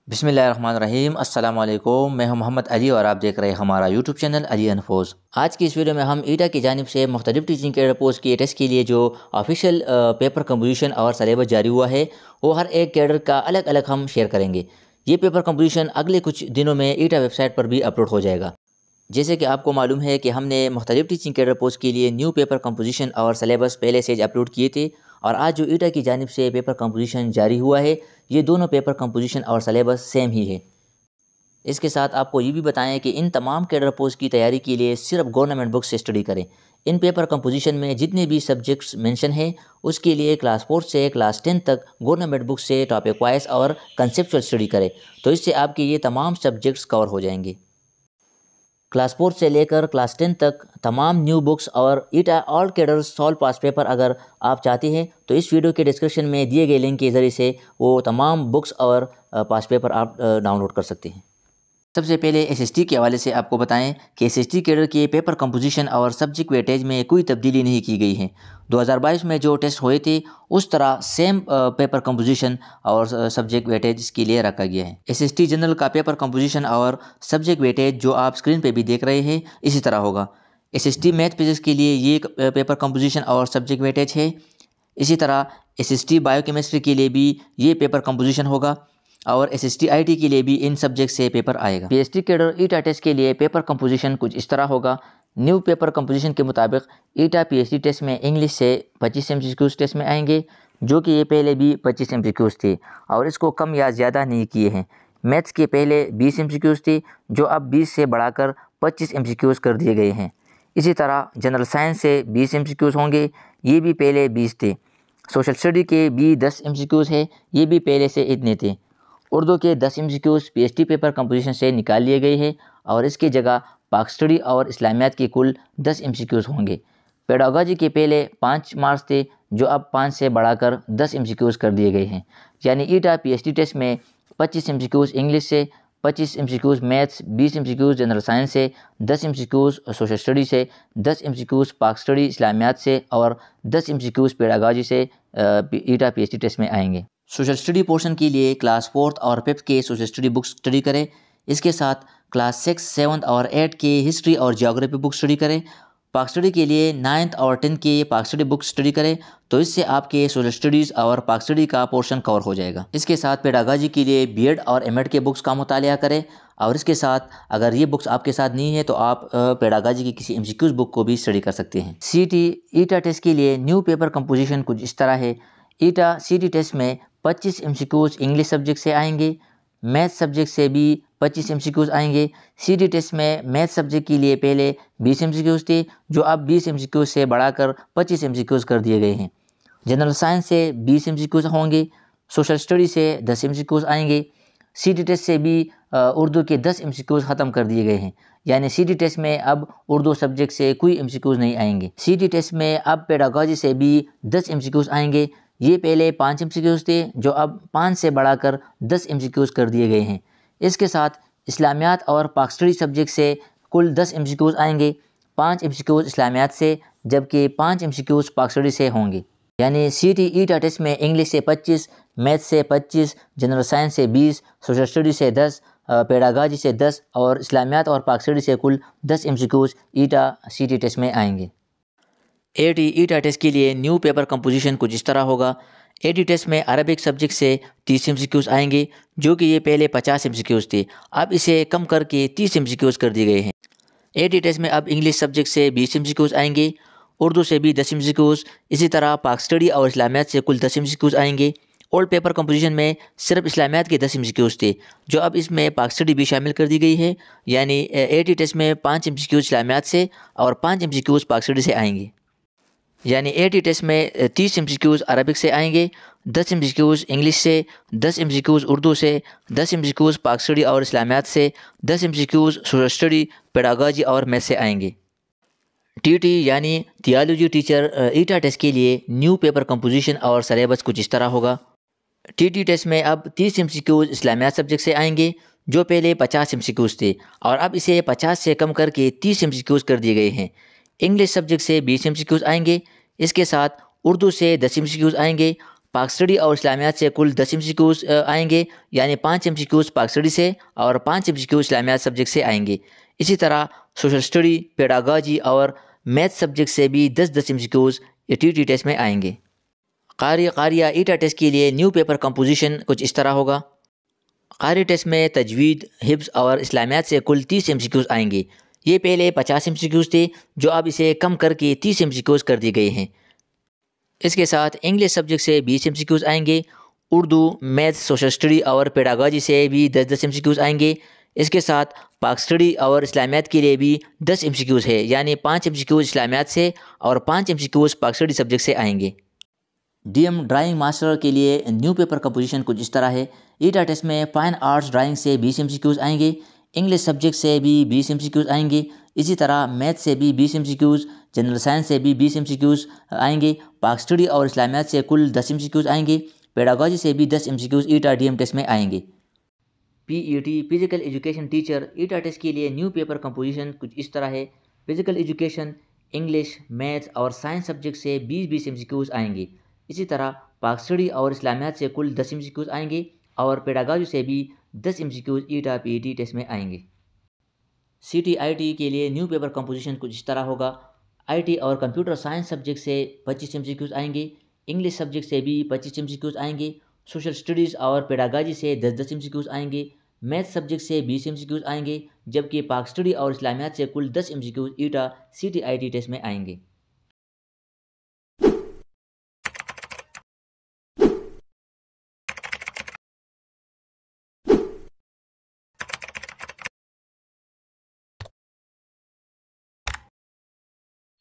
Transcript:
बिस्मिल्लाहिर्रहमानिर्रहीम अस्सलाम वालेकुम। मैं हूं मोहम्मद अली और आप देख रहे हैं हमारा यूट्यूब चैनल अली अनफोज। आज की इस वीडियो में हम ईटा की जानिब से मुख्तलिफ टीचिंग कैडर पोस्ट के टेस्ट के लिए जो ऑफिशियल पेपर कंपोजिशन और सलेबस जारी हुआ है वो हर एक कैडर का अलग अलग हम शेयर करेंगे। ये पेपर कंपोजिशन अगले कुछ दिनों में ईटा वेबसाइट पर भी अपलोड हो जाएगा। जैसे कि आपको मालूम है कि हमने मुख्तलिफ टीचिंग कैडर पोस्ट के लिए न्यू पेपर कंपोजिशन और सलेबस पहले से अपलोड किए थे और आज जो ईटा की जानिब से पेपर कंपोजिशन जारी हुआ है ये दोनों पेपर कंपोजिशन और सलेबस सेम ही है। इसके साथ आपको ये भी बताएं कि इन तमाम कैडर पोस्ट की तैयारी के लिए सिर्फ गवर्नमेंट बुक से स्टडी करें। इन पेपर कंपोजिशन में जितने भी सब्जेक्ट्स मेंशन हैं उसके लिए क्लास 4 से क्लास 10 तक गवर्नमेंट बुक से टॉपिक वाइज और कंसेप्चुअल स्टडी करें, तो इससे आपके ये तमाम सब्जेक्ट्स कवर हो जाएंगे। क्लास 4 से लेकर क्लास 10 तक तमाम न्यू बुक्स और ईटा ऑल कैडर्स सॉल्व पास पेपर अगर आप चाहते हैं तो इस वीडियो के डिस्क्रिप्शन में दिए गए लिंक के ज़रिए से वो तमाम बुक्स और पास पेपर आप डाउनलोड कर सकते हैं। सबसे पहले एसएसटी के हवाले से आपको बताएं कि एसएसटी कैडर के पेपर कंपोजिशन और सब्जेक्ट वेटेज में कोई तब्दीली नहीं की गई है। 2022 में जो टेस्ट हुए थे उस तरह सेम पेपर कंपोजिशन और सब्जेक्ट वेटेज के लिए रखा गया है। एसएसटी जनरल का पेपर कंपोजिशन और सब्जेक्ट वेटेज जो आप स्क्रीन पे भी देख रहे हैं इसी तरह होगा। एसएसटी मैथ फिजिक्स के लिए ये पेपर कंपोजिशन और सब्जेक्ट वेटेज है। इसी तरह एसएसटी बायोकेमिस्ट्री के लिए भी ये पेपर कंपोजिशन होगा और एसएसटी आईटी के लिए भी इन सब्जेक्ट से पेपर आएगा। पीएचडी कैडर ईटा टेस्ट के लिए पेपर कंपोजिशन कुछ इस तरह होगा। न्यू पेपर कंपोजिशन के मुताबिक ईटा पीएचडी टेस्ट में इंग्लिश से 25 एमसीक्यूज टेस्ट में आएंगे, जो कि ये पहले भी 25 एमसीक्यूज थे और इसको कम या ज़्यादा नहीं किए हैं। मैथ्स के पहले 20 एमसीक्यूज थे जो अब 20 से बढ़ाकर 25 एमसीक्यूज कर दिए गए हैं। इसी तरह जनरल साइंस से 20 एमसीक्यूज होंगे, ये भी पहले 20 थे। सोशल स्टडी के भी 10 एमसीक्यूज है, ये भी पहले से इतने थे। उर्दू के 10 एमसीक्यूज पीएचडी पेपर कंपोजिशन से निकाल लिए गए हैं और इसकी जगह पाक स्टडी और इस्लामियात के कुल 10 एमसीक्यूज होंगे। पेडागोजी के पहले 5 मार्क्स थे जो अब 5 से बढ़ाकर 10 एमसीक्यूज कर दिए गए हैं। यानी ईटा पीएचडी टेस्ट में 25 एमसीक्यूज इंग्लिश से, 25 MCQs maths, 20 MCQs general science से, 10 एमसीक्यूज सोशल स्टडी से, 10 एमसीक्यूज पाक स्टडी इस्लामियात से और 10 एमसीक्यूज पेडागोजी से ईटा पीएचडी टेस्ट में आएंगे। सोशल स्टडी पोर्शन के लिए क्लास 4 और 5th के सोशल स्टडी बुक्स स्टडी करें। इसके साथ क्लास 6, 7 और 8 के हिस्ट्री और जियोग्राफी बुक स्टडी करें। पाक स्टडी के लिए 9th और 10th के पाक स्टडी बुक स्टडी करें, तो इससे आपके सोशल स्टडीज़ और पाक स्टडी का पोर्शन कवर हो जाएगा। इसके साथ पेडागोजी के लिए बीएड और एमएड के बुक्स का मुतालिया करें और इसके साथ अगर ये बुक्स आपके साथ नहीं है तो आप पेडागोजी की किसी एमसीक्यूज बुक को भी स्टडी कर सकते हैं। सीटी ईटा टेस्ट के लिए न्यू पेपर कंपोजिशन कुछ इस तरह है। ईटा सीटी टेस्ट में 25 एमसीक्यूज इंग्लिश सब्जेक्ट से आएंगे, मैथ सब्जेक्ट से भी 25 एमसीक्यूज आएंगे। सीटी टेस्ट में मैथ सब्जेक्ट के लिए पहले 20 एमसीक्यूज थे जो अब 20 एमसीक्यूज से बढ़ाकर 25 एमसीक्यूज कर दिए गए हैं। जनरल साइंस से 20 एमसीक्यूज होंगे, सोशल स्टडी से 10 एमसीक्यूज आएंगे। सीटी टेस्ट से भी उर्दू के 10 एमसीक्यूज ख़त्म कर दिए गए हैं, यानी सीटी टेस्ट में अब उर्दू सब्जेक्ट से कोई एमसीक्यूज नहीं आएंगे। सीटी टेस्ट में अब पेडागोजी से भी 10 एमसीक्यूज आएंगे, ये पहले 5 एमसीक्यूज थे जो अब 5 से बढ़ाकर 10 एमसीक्यूज कर दिए गए हैं। इसके साथ इस्लामियात और पाक स्टडी सब्जेक्ट से कुल 10 एमसीक्यूज आएंगे, 5 एमसीक्यूज इस्लामियात से जबकि 5 एमसीक्यूज पाक स्टडी से होंगे। यानी सीटी ईटा टेस्ट में इंग्लिश से 25, मैथ से 25, जनरल साइंस से 20, सोशल स्टडी से 10, पेडागोजी से 10 और इस्लामियात और पाक स्टडी से कुल 10 एमसीक्यूज ईटा सीटी टेस्ट में आएंगे। एटी ईटा टेस्ट के लिए न्यू पेपर कंपोजिशन कुछ इस तरह होगा। एटी टेस्ट में अरबिक सब्जेक्ट से 30 एमसीक्यूज आएंगे, जो कि ये पहले 50 एमसीक्यूज थे, अब इसे कम करके 30 एमसीक्यूज कर दिए गए हैं। एटी टेस्ट में अब इंग्लिश सब्जेक्ट से 20 एमसीक्यूज आएंगे, उर्दू से भी 10 एमसीक्यूज, इसी तरह पाक स्टडी और इस्लामियात से कुल 10 एमसीक्यूज आएंगे। ओल्ड पेपर कंपोजिशन में सिर्फ इस्लामियात के 10 एमसीक्यूज थे जो अब इसमें पाक स्टडी भी शामिल कर दी गई है। यानी एटी टेस्ट में 5 एमसीक्यूज इस्लामियात से और 5 एमसीक्यूज पाक स्टडी से आएंगे। यानी एटी टेस्ट में 30 एमसीक्यूज अरबिक से आएंगे, 10 एमसीक्यूज इंग्लिश से, 10 एमसीक्यूज उर्दू से, 10 एमसीक्यूज पाक स्टडी और इस्लामियात से, 10 एमसीक्यूज सोशल स्टडी, पेडागोजी और मैथ से आएंगे। टीटी यानी थियोलॉजी टीचर ईटा टेस्ट के लिए न्यू पेपर कंपोजिशन और सलेबस कुछ इस तरह होगा। टीटी टेस्ट में अब 30 एमसीक्यूज इस्लामियात सब्जेक्ट से आएंगे जो पहले 50 एमसीक्यूज थे और अब इसे 50 से कम करके 30 एमसीक्यूज कर दिए गए हैं। इंग्लिश सब्जेक्ट से 20 एमसीक्यूज आएंगे, इसके साथ उर्दू से 10 एमसीक्यूज आएंगे, पाक स्टडी और इस्लामियात से कुल 10 MCQs आएंगे, यानी 5 MCQs पाक स्टडी से और 5 MCQs इस्लामियात सब्जेक्ट से आएंगे। इसी तरह सोशल स्टडी, पेडागॉजी और मैथ सब्जेक्ट से भी 10-10 MCQs TET टेस्ट में आएंगे। कारिया ईटा टेस्ट के लिए न्यू पेपर कंपोजिशन कुछ इस तरह होगा। कारी टेस्ट में तजवीद, हिफ्ज़ और इस्लामियात से कुल 30 MCQs आएंगे। ये पहले 50 MCQs थे, जो अब इसे कम करके 30 MCQs कर दिए गए हैं। इसके साथ इंग्लिश सब्जेक्ट से 20 MCQs आएंगे। उर्दू, मैथ, सोशल स्टडी और पेडागॉजी से भी 10-10 MCQs आएंगे। इसके साथ पाक स्टडी और इस्लामियात के लिए भी 10 MCQs है, यानी 5 MCQs इस्लामियात से और 5 MCQs पाक स्टडी सब्जेक्ट से आएंगे। DM ड्राइंग मास्टर के लिए न्यू पेपर कंपोजिशन कुछ इस तरह है। ईटा टेस्ट में फाइन आर्ट्स ड्राइंग से 20 MCQs आएंगे। इंग्लिश सब्जेक्ट से भी 20 MCQs आएंगे। इसी तरह मैथ से भी 20 MCQs, जनरल साइंस से भी 20 MCQs आएंगे। पाक स्टडी और इस्लामियात से कुल 10 MCQs आएंगे। पेडागॉजी से भी 10 MCQs ईटा DM टेस्ट में आएंगे। PET फिजिकल एजुकेशन टीचर ईटा टेस्ट के लिए न्यू पेपर कंपोजिशन कुछ इस तरह है। फिजिकल एजुकेशन, इंग्लिश, मैथ और साइंस सब्जेक्ट से 20-20 MCQs आएंगे। इसी तरह पाक स्टडी और इस्लामियात से कुल 10 MCQs आएंगे और पेडागॉजी से भी 10 MCQs ईटा PET टेस्ट में आएंगे। CTIT के लिए न्यू पेपर कंपोजिशन कुछ इस तरह होगा। IT और कंप्यूटर साइंस सब्जेक्ट से 25 MCQs आएंगे। इंग्लिश सब्जेक्ट से भी 25 MCQs आएंगे। सोशल स्टडीज़ और पेडागॉजी से 10-10 MCQs आएंगे। मैथ सब्जेक्ट से 20 MCQs आएंगे, जबकि पाक स्टडी और इस्लामियात से कुल 10 MCQs ईटा CTIT टेस्ट में आएंगे।